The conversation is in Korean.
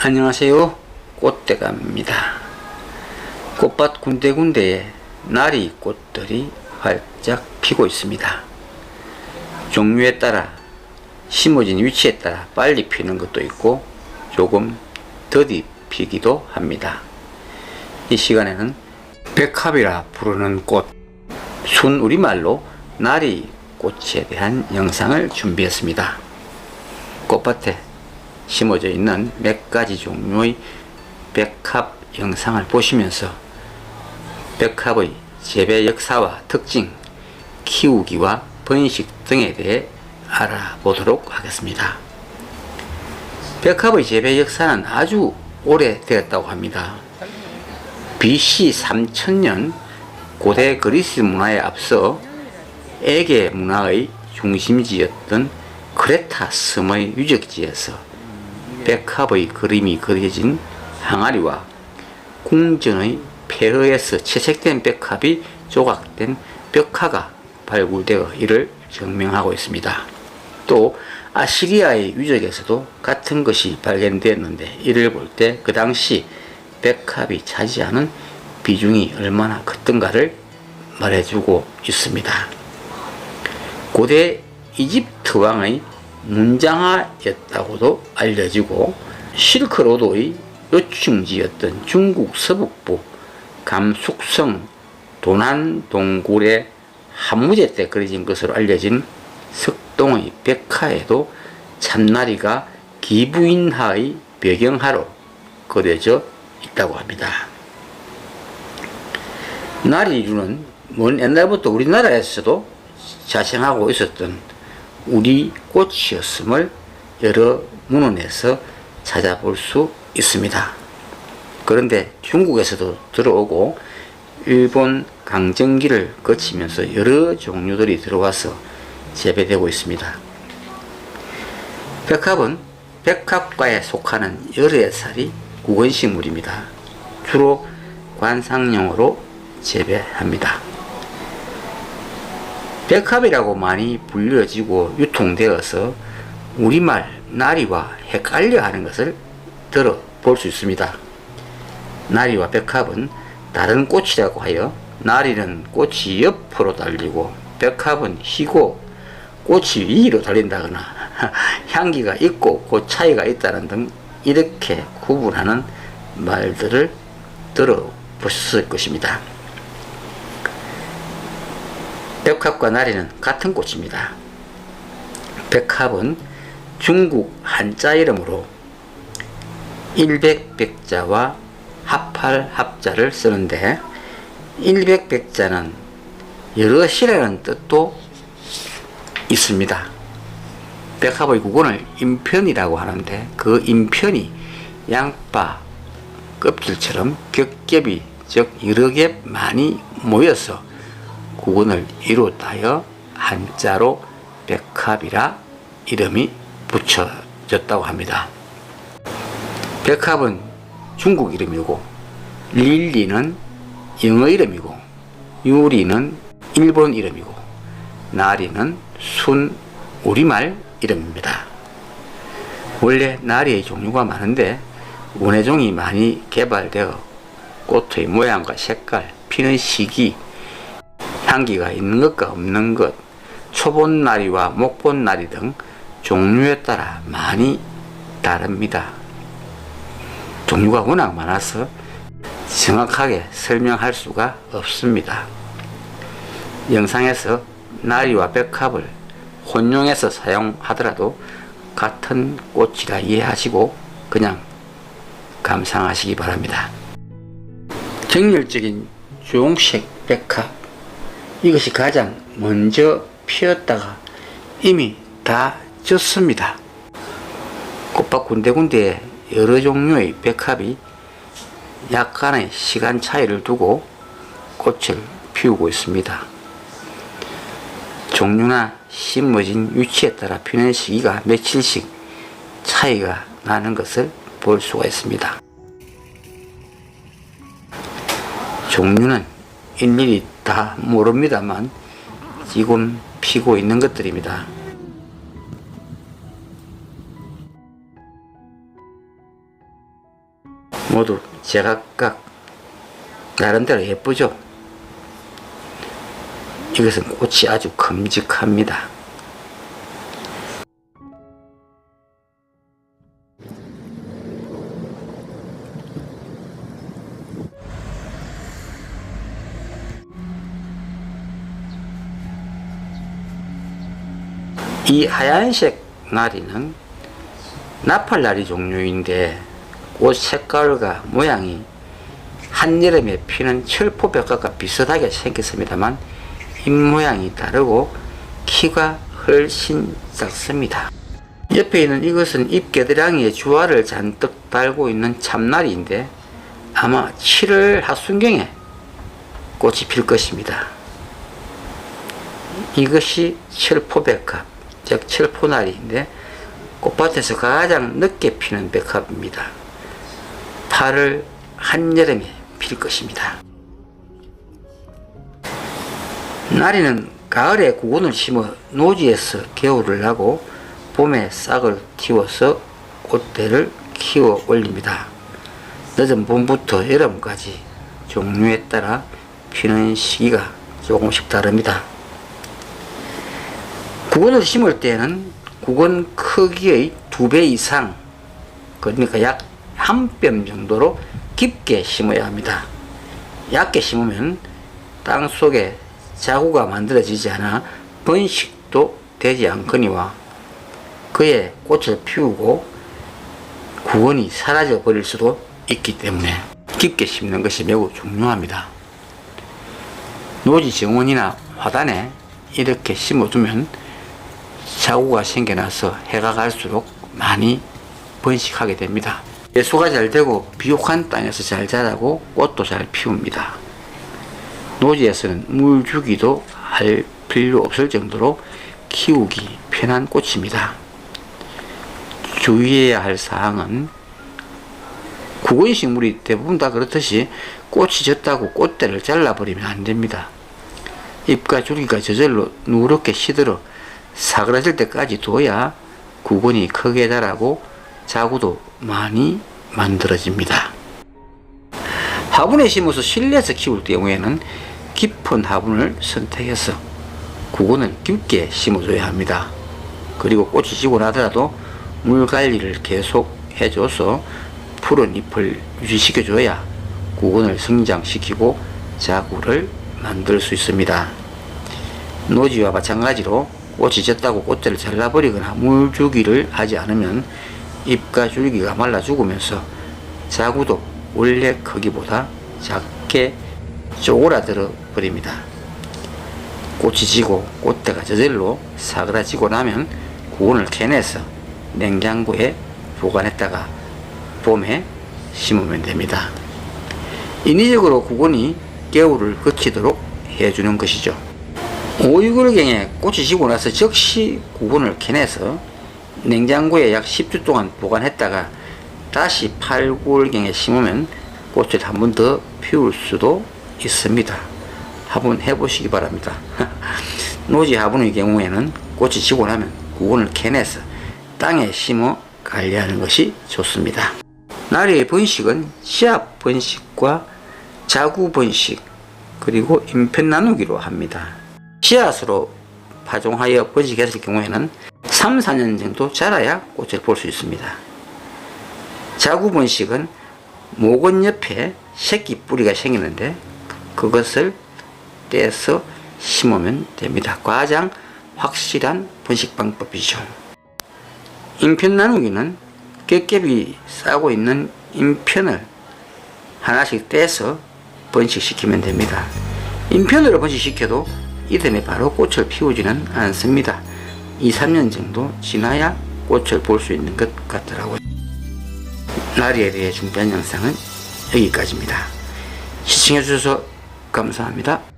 안녕하세요. 꽃대감입니다. 꽃밭 군데군데에 나리 꽃들이 활짝 피고 있습니다. 종류에 따라 심어진 위치에 따라 빨리 피는 것도 있고 조금 더디 피기도 합니다. 이 시간에는 백합이라 부르는 꽃, 순 우리말로 나리 꽃에 대한 영상을 준비했습니다. 꽃밭에 심어져 있는 몇 가지 종류의 백합 영상을 보시면서 백합의 재배 역사와 특징, 키우기와 번식 등에 대해 알아보도록 하겠습니다. 백합의 재배 역사는 아주 오래되었다고 합니다. BC 3000년 고대 그리스 문화에 앞서 에게 문화의 중심지였던 크레타 섬의 유적지에서 백합의 그림이 그려진 항아리와 궁전의 폐허에서 채색된 백합이 조각된 벽화가 발굴되어 이를 증명하고 있습니다. 또 아시리아의 유적에서도 같은 것이 발견되었는데 이를 볼 때 그 당시 백합이 차지하는 비중이 얼마나 컸던가를 말해주고 있습니다. 고대 이집트 왕의 문장하였다고도 알려지고 실크로드의 요충지였던 중국 서북부 감숙성 도난동굴의 한무제 때 그려진 것으로 알려진 석동의 백화에도 참나리가 기부인하의 배경화로 그려져 있다고 합니다. 나리류는 먼 옛날부터 우리나라에서도 자생하고 있었던 우리 꽃이었음을 여러 문헌에서 찾아볼 수 있습니다. 그런데 중국에서도 들어오고 일본 강점기를 거치면서 여러 종류들이 들어와서 재배되고 있습니다. 백합은 백합과에 속하는 여러 살이 구근식물입니다. 주로 관상용으로 재배합니다. 백합이라고 많이 불려지고 유통되어서 우리말 나리와 헷갈려 하는 것을 들어볼 수 있습니다. 나리와 백합은 다른 꽃이라고 하여 나리는 꽃이 옆으로 달리고 백합은 희고 꽃이 위로 달린다거나 향기가 있고 그 차이가 있다는 등 이렇게 구분하는 말들을 들어보셨을 것입니다. 백합과 나리는 같은 꽃입니다. 백합은 중국 한자 이름으로 일백백자와 합할합자를 쓰는데 일백백자는 여럿이라는 뜻도 있습니다. 백합의 구근을 인편이라고 하는데 그 인편이 양파 껍질처럼 겹겹이 즉 여러 겹 많이 모여서 구근을 이루었다여 한자로 백합이라 이름이 붙여졌다고 합니다. 백합은 중국 이름이고 릴리는 영어 이름이고 유리는 일본 이름이고 나리는 순 우리말 이름입니다. 원래 나리의 종류가 많은데 원해종이 많이 개발되어 꽃의 모양과 색깔, 피는 시기, 향기가 있는 것과 없는 것, 초본나리와 목본나리 등 종류에 따라 많이 다릅니다. 종류가 워낙 많아서 정확하게 설명할 수가 없습니다. 영상에서 나리와 백합을 혼용해서 사용하더라도 같은 꽃이라 이해하시고 그냥 감상하시기 바랍니다. 정열적인 주홍색 백합, 이것이 가장 먼저 피었다가 이미 다 졌습니다. 꽃밭 군데군데에 여러 종류의 백합이 약간의 시간 차이를 두고 꽃을 피우고 있습니다. 종류나 심어진 위치에 따라 피는 시기가 며칠씩 차이가 나는 것을 볼 수가 있습니다. 종류는 일일이 다 모릅니다만 지금 피고 있는 것들입니다. 모두 제각각 나름대로 예쁘죠. 이것은 꽃이 아주 큼직합니다. 이 하얀색 나리는 나팔나리 종류인데 꽃 색깔과 모양이 한여름에 피는 철포백과가 비슷하게 생겼습니다만 잎모양이 다르고 키가 훨씬 작습니다. 옆에 있는 이것은 잎겨드랑이에 주알을 잔뜩 달고 있는 참나리인데 아마 7월 하순경에 꽃이 필 것입니다. 이것이 철포백합, 즉 철포나리인데 꽃밭에서 가장 늦게 피는 백합입니다. 8월 한여름에 필 것입니다. 나리는 가을에 구근을 심어 노지에서 겨울을 나고 봄에 싹을 틔워서 꽃대를 키워 올립니다. 늦은 봄부터 여름까지 종류에 따라 피는 시기가 조금씩 다릅니다. 구근을 심을 때는 구근 크기의 2배 이상, 그러니까 약 한 뼘 정도로 깊게 심어야 합니다. 얕게 심으면 땅 속에 자구가 만들어지지 않아 번식도 되지 않거니와 그에 꽃을 피우고 구근이 사라져 버릴 수도 있기 때문에 깊게 심는 것이 매우 중요합니다. 노지 정원이나 화단에 이렇게 심어두면 자구가 생겨나서 해가 갈수록 많이 번식하게 됩니다. 배수가 잘 되고 비옥한 땅에서 잘 자라고 꽃도 잘 피웁니다. 노지에서는 물 주기도 할 필요 없을 정도로 키우기 편한 꽃입니다. 주의해야 할 사항은 구근식물이 대부분 다 그렇듯이 꽃이 졌다고 꽃대를 잘라버리면 안됩니다. 잎과 줄기가 저절로 누렇게 시들어 사그라질 때까지 둬야 구근이 크게 자라고 자구도 많이 만들어집니다. 화분에 심어서 실내에서 키울 경우에는 깊은 화분을 선택해서 구근을 깊게 심어줘야 합니다. 그리고 꽃이 지고 나더라도 물 관리를 계속 해줘서 푸른 잎을 유지시켜줘야 구근을 성장시키고 자구를 만들 수 있습니다. 노지와 마찬가지로 꽃이 졌다고 꽃대를 잘라버리거나 물 주기를 하지 않으면 잎과 줄기가 말라 죽으면서 자구도 원래 크기보다 작게 쪼그라들어 버립니다. 꽃이 지고 꽃대가 저절로 사그라지고 나면 구근을 캐내서 냉장고에 보관했다가 봄에 심으면 됩니다. 인위적으로 구근이 겨울을 거치도록 해주는 것이죠. 5, 6월경에 꽃이 지고 나서 즉시 구근을 캐내서 냉장고에 약 10주 동안 보관했다가 다시 8, 9월경에 심으면 꽃을 한 번 더 피울 수도 있습니다. 한번 해보시기 바랍니다. 노지 화분의 경우에는 꽃이 지고 나면 구근을 캐내서 땅에 심어 관리하는 것이 좋습니다. 나리의 번식은 씨앗 번식과 자구 번식 그리고 잎편 나누기로 합니다. 씨앗으로 파종하여 번식했을 경우에는 3, 4년 정도 자라야 꽃을 볼 수 있습니다. 자구 번식은 모근 옆에 새끼 뿌리가 생기는데 그것을 떼서 심으면 됩니다. 가장 확실한 번식 방법이죠. 잎편 나누기는 겹겹이 싸고 있는 잎편을 하나씩 떼서 번식시키면 됩니다. 잎편으로 번식시켜도 이듬해 바로 꽃을 피우지는 않습니다. 2, 3년 정도 지나야 꽃을 볼 수 있는 것 같더라고요. 나리에 대해 준비한 영상은 여기까지입니다. 시청해주셔서 감사합니다.